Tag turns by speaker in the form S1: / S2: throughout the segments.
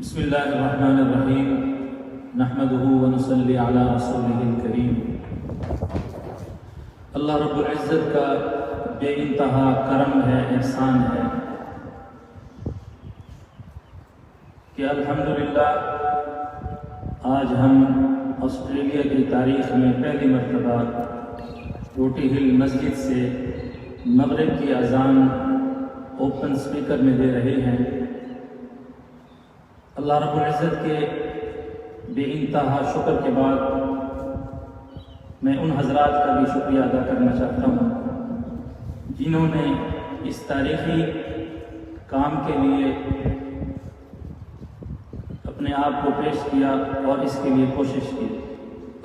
S1: बिस्मिल्लाहिर्रहमानिर्रहीम नहमदुहु व नुसल्ली अला रसूलिहिल करीम। अल्लाह रब्बुल इज़्ज़त का बेइंतहा करम है, एहसान है कि अल्हम्दुलिल्लाह आज हम ऑस्ट्रेलिया की तारीख़ में पहली मरतबा रोटी हिल मस्जिद से मगरिब की अज़ान ओपन स्पीकर में दे रहे हैं। अल्लाह रब्बुल इज़्ज़त के बेइंतहा शुक्र के बाद मैं उन हज़रात का भी शुक्रिया अदा करना चाहता हूँ जिन्होंने इस तारीख़ी काम के लिए अपने आप को पेश किया और इसके लिए कोशिश की।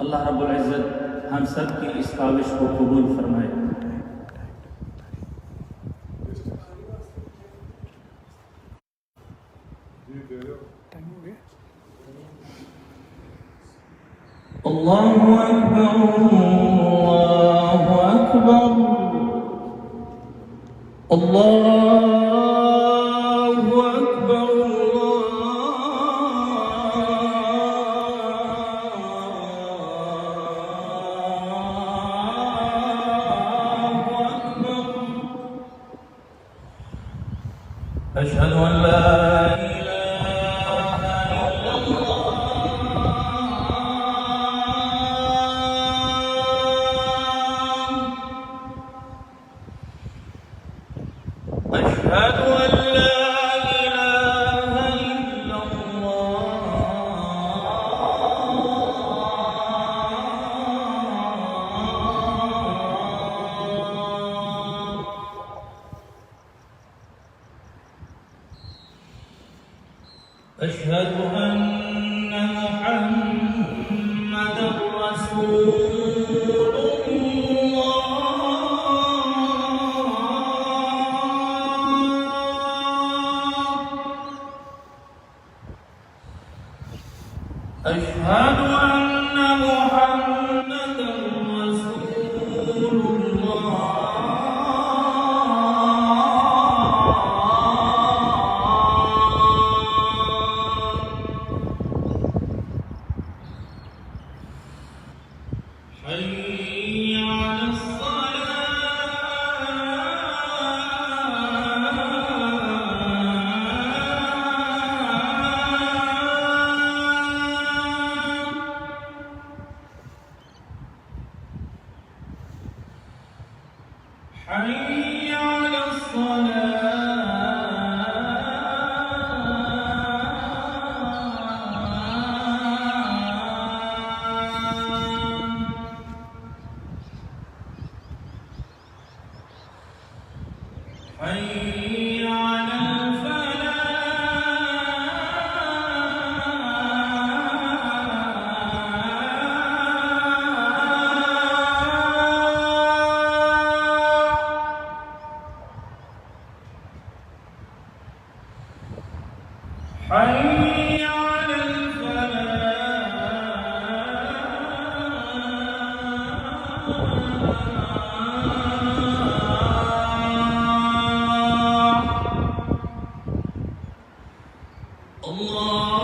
S1: अल्लाह रब्बुल इज़्ज़त हम सब की इस काविश को कबूल फरमाए। अल्लाहु अकबर, अल्लाहु अकबर, अल्लाहु अकबर, अल्लाहु अकबर। अशहदु अन ला أشهد أن لا إله إلا الله أشهد أن محمدا رسول أشهد أن محمدا رسول الله حي على حي على حي على حي على الفلاح. الله